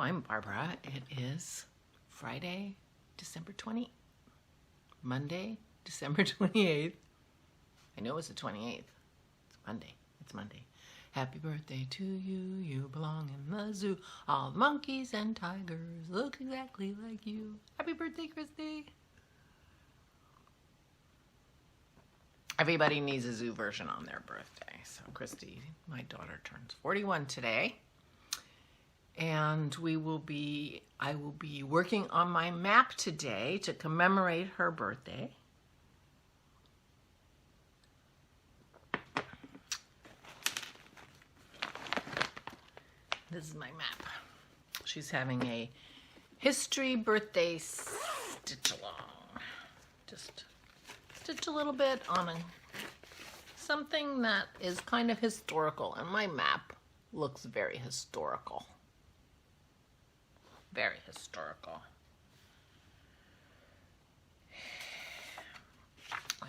I'm Barbara. It is Friday, December 20th. Monday, December 28th. I know it's the 28th. It's Monday. It's Monday. Happy birthday to you. You belong in the zoo. All the monkeys and tigers look exactly like you. Happy birthday, Kristi. Everybody needs a zoo version on their birthday. So Kristi, my daughter, turns 41 today. And I will be working on my map today to commemorate her birthday. This is my map. She's having a history birthday stitch along. Just stitch a little bit on something that is kind of historical, and my map looks very historical. Very historical.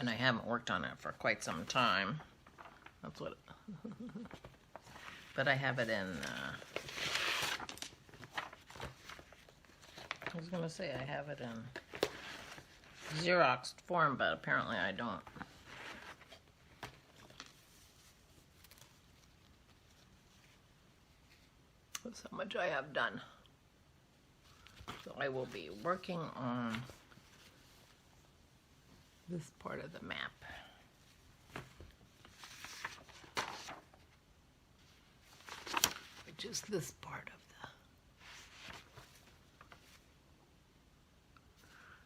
And I haven't worked on it for quite some time. That's what but I have it in I was gonna say I have it in Xerox form, but apparently I don't. That's how much I have done. So I will be working on this part of the map. Which is this part of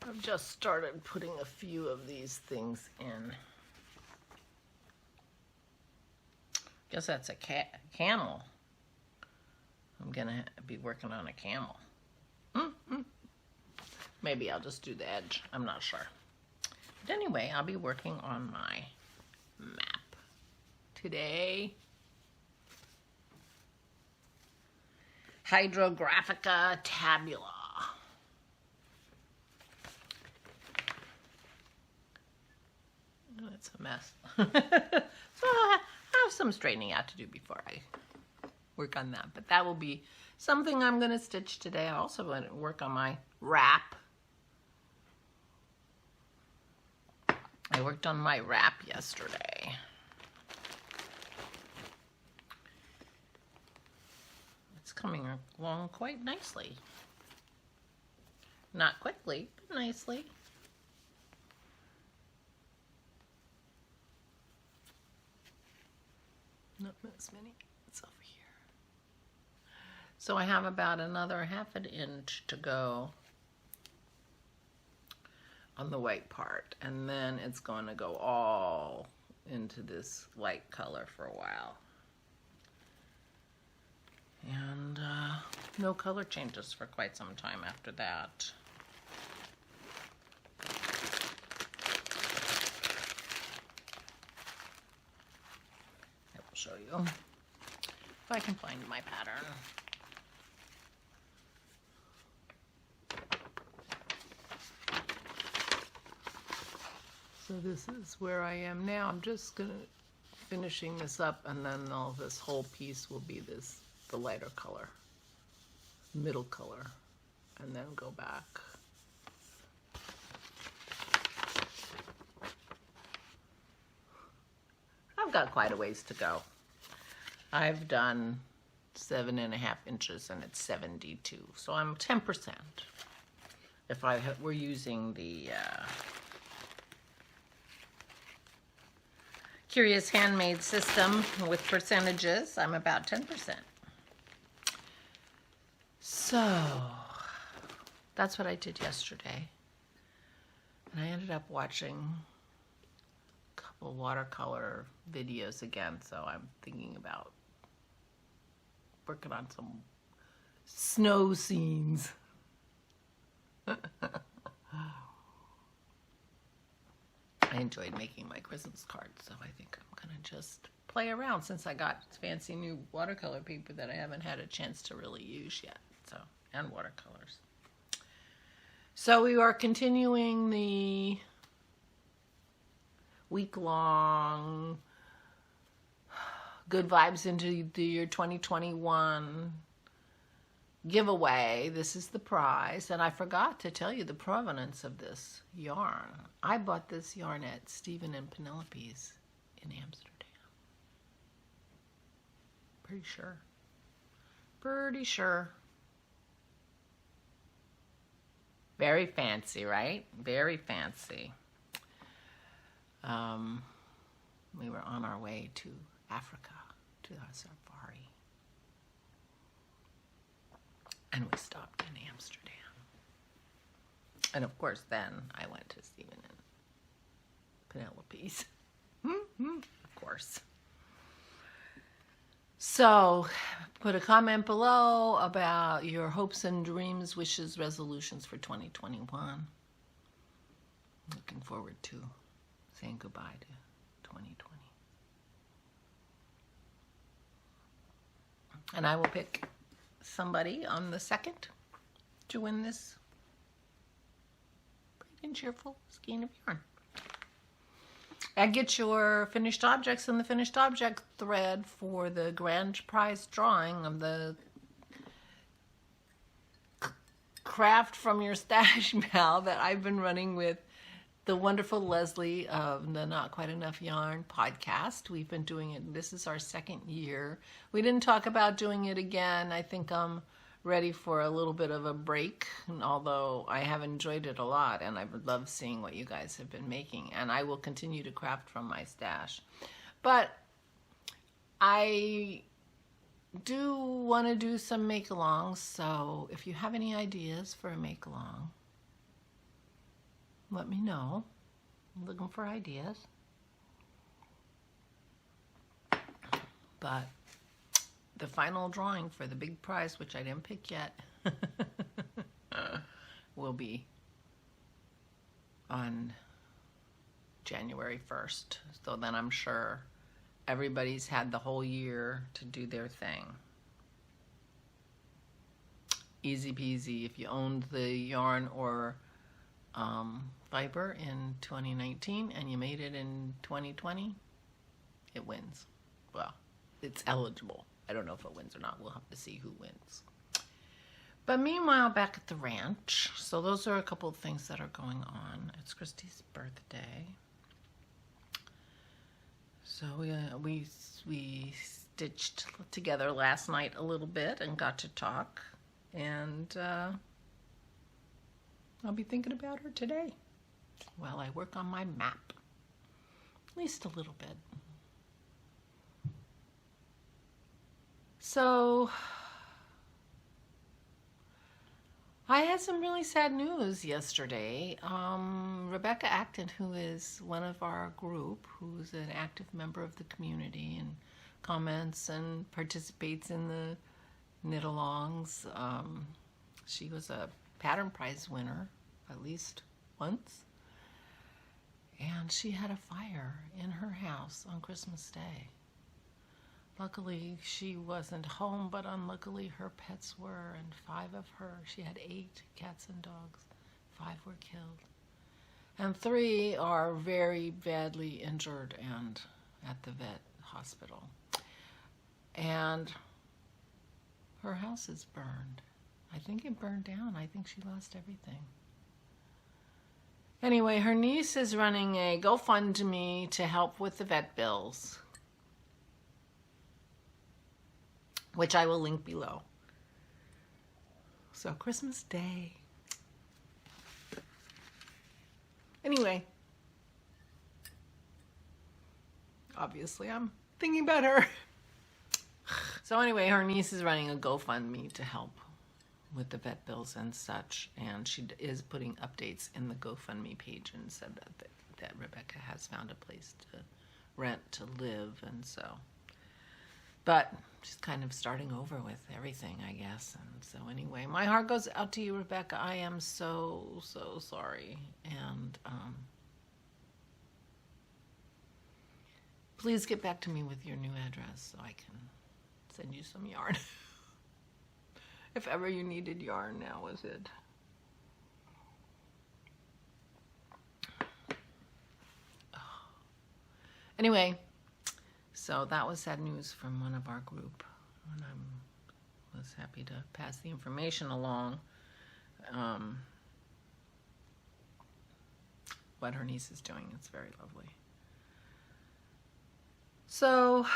the... I've just started putting a few of these things in. Guess that's a camel. I'm gonna be working on a camel. Maybe I'll just do the edge. I'm not sure. But anyway, I'll be working on my map today. Hydrographica tabula. Oh, it's a mess. So I have some straightening out to do before I work on that. But that will be something I'm going to stitch today. I also want to work on my wrap. I worked on my wrap yesterday. It's coming along quite nicely. Not quickly, but nicely. Not as many. It's over here. So I have about another ½ an inch to go on the white part, and then it's going to go all into this light color for a while. And no color changes for quite some time after that. I will show you if I can find my pattern. So this is where I am now. I'm just finishing this up, and then this whole piece will be the lighter color, middle color, and then go back. I've got quite a ways to go. I've done 7½ inches and it's 72, so I'm 10%. If I were using the Curious Handmade system with percentages, I'm about 10%. So that's what I did yesterday. And I ended up watching a couple watercolor videos again, so I'm thinking about working on some snow scenes. I enjoyed making my Christmas cards, so I think I'm gonna just play around since I got fancy new watercolor paper that I haven't had a chance to really use yet. So, and watercolors. So we are continuing the week-long good vibes into the year 2021 giveaway. This is the prize. And I forgot to tell you the provenance of this yarn. I bought this yarn at Stephen and Penelope's in Amsterdam. Pretty sure. Pretty sure. Very fancy, right? Very fancy. We were on our way to Africa, to our safari. And we stopped in Amsterdam. And of course, then I went to Stephen and Penelope's. Of course. So, put a comment below about your hopes and dreams, wishes, resolutions for 2021. Looking forward to saying goodbye to 2020. And I will pick somebody on the 2nd to win this bright and cheerful skein of yarn. And get your finished objects in the finished object thread for the grand prize drawing of the craft from your stash pal that I've been running with the wonderful Leslie of the Not Quite Enough Yarn podcast. We've been doing it. This is our 2nd year. We didn't talk about doing it again. I think I'm ready for a little bit of a break, and although I have enjoyed it a lot, and I would love seeing what you guys have been making, and I will continue to craft from my stash. But I do want to do some make-alongs, so if you have any ideas for a make-along, let me know. I'm looking for ideas. But the final drawing for the big prize, which I didn't pick yet, will be on January 1st. So then I'm sure everybody's had the whole year to do their thing. Easy peasy. If you owned the yarn or fiber in 2019 and you made it in 2020, it wins. Well, it's eligible. I don't know if it wins or not. We'll have to see who wins. But meanwhile, back at the ranch, so those are a couple of things that are going on. It's Kristi's birthday. So we stitched together last night a little bit and got to talk. And I'll be thinking about her today while I work on my map. At least a little bit. So, I had some really sad news yesterday. Rebecca Acton, who is one of our group, who's an active member of the community and comments and participates in the knit-alongs, she was a pattern prize winner at least once. And she had a fire in her house on Christmas Day. Luckily, she wasn't home, but unluckily her pets were, and 5 of her, she had 8 cats and dogs, 5 were killed. And 3 are very badly injured and at the vet hospital. And her house is burned. I think it burned down. I think she lost everything. Anyway, her niece is running a GoFundMe to help with the vet bills, which I will link below. So, Christmas Day. Anyway, obviously I'm thinking about her. So anyway, her niece is running a GoFundMe to help with the vet bills and such, and she is putting updates in the GoFundMe page and said that Rebecca has found a place to rent to live, and so, but she's kind of starting over with everything, I guess. And so anyway, my heart goes out to you, Rebecca. I am so sorry, and please get back to me with your new address so I can send you some yarn. If ever you needed yarn, now is it. Anyway, so that was sad news from one of our group. And I'm was happy to pass the information along. What her niece is doing. It's very lovely. So,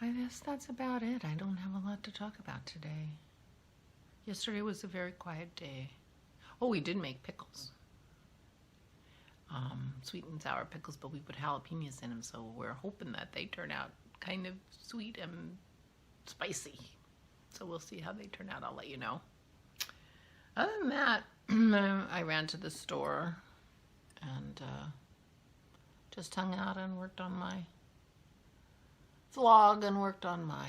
I guess that's about it. I don't have a lot to talk about today. Yesterday was a very quiet day. Oh, we did make pickles. Sweet and sour pickles, but we put jalapenos in them, so we're hoping that they turn out kind of sweet and spicy. So we'll see how they turn out. I'll let you know. Other than that, I ran to the store and just hung out and worked on my vlog and worked on my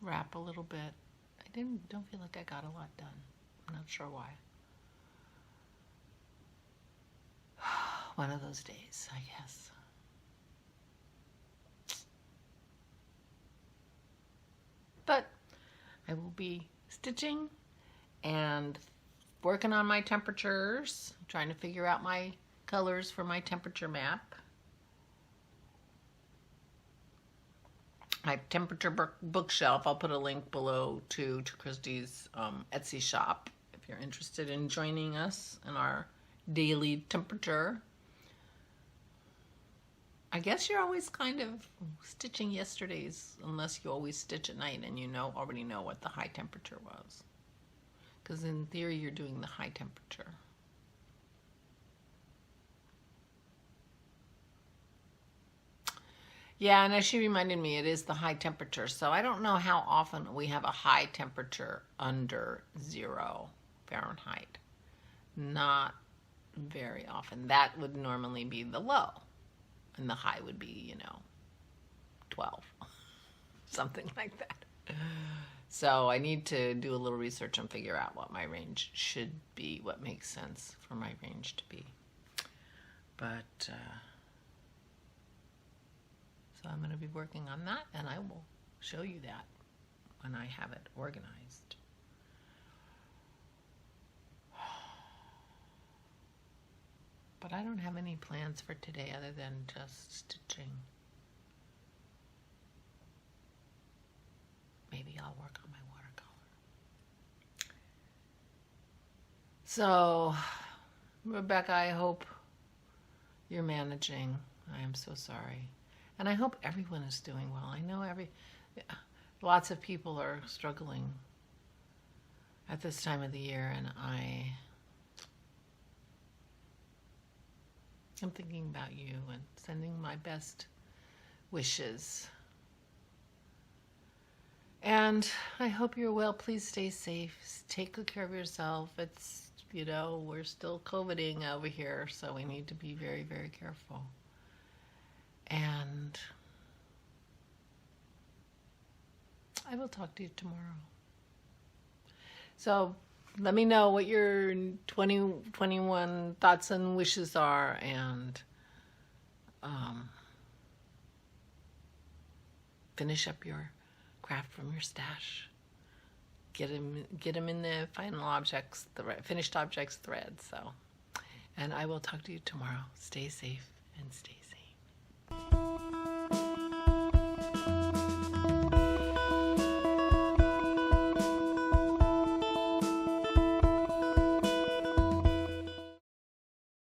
wrap a little bit. I don't feel like I got a lot done. I'm not sure why. One of those days, I guess. But I will be stitching and working on my temperatures, trying to figure out my colors for my temperature map. My temperature bookshelf, I'll put a link below to Kristi's Etsy shop if you're interested in joining us in our daily temperature. I guess you're always kind of stitching yesterday's, unless you always stitch at night and you already know what the high temperature was. Because in theory, you're doing the high temperature. Yeah, and as she reminded me, it is the high temperature. So I don't know how often we have a high temperature under 0 Fahrenheit. Not very often. That would normally be the low. And the high would be, 12. Something like that. So I need to do a little research and figure out what my range should be, what makes sense for my range to be. But, so I'm going to be working on that, and I will show you that when I have it organized. But I don't have any plans for today other than just stitching. Maybe I'll work on my watercolor. So, Rebecca, I hope you're managing. I am so sorry. And I hope everyone is doing well. I know lots of people are struggling at this time of the year, and I'm thinking about you and sending my best wishes. And I hope you're well. Please stay safe. Take good care of yourself. It's, we're still COVIDing over here, so we need to be very, very careful. And I will talk to you tomorrow. So let me know what your 2021 thoughts and wishes are, and finish up your craft from your stash. Get them in the final objects, the finished objects thread. So, and I will talk to you tomorrow. Stay safe and stay safe.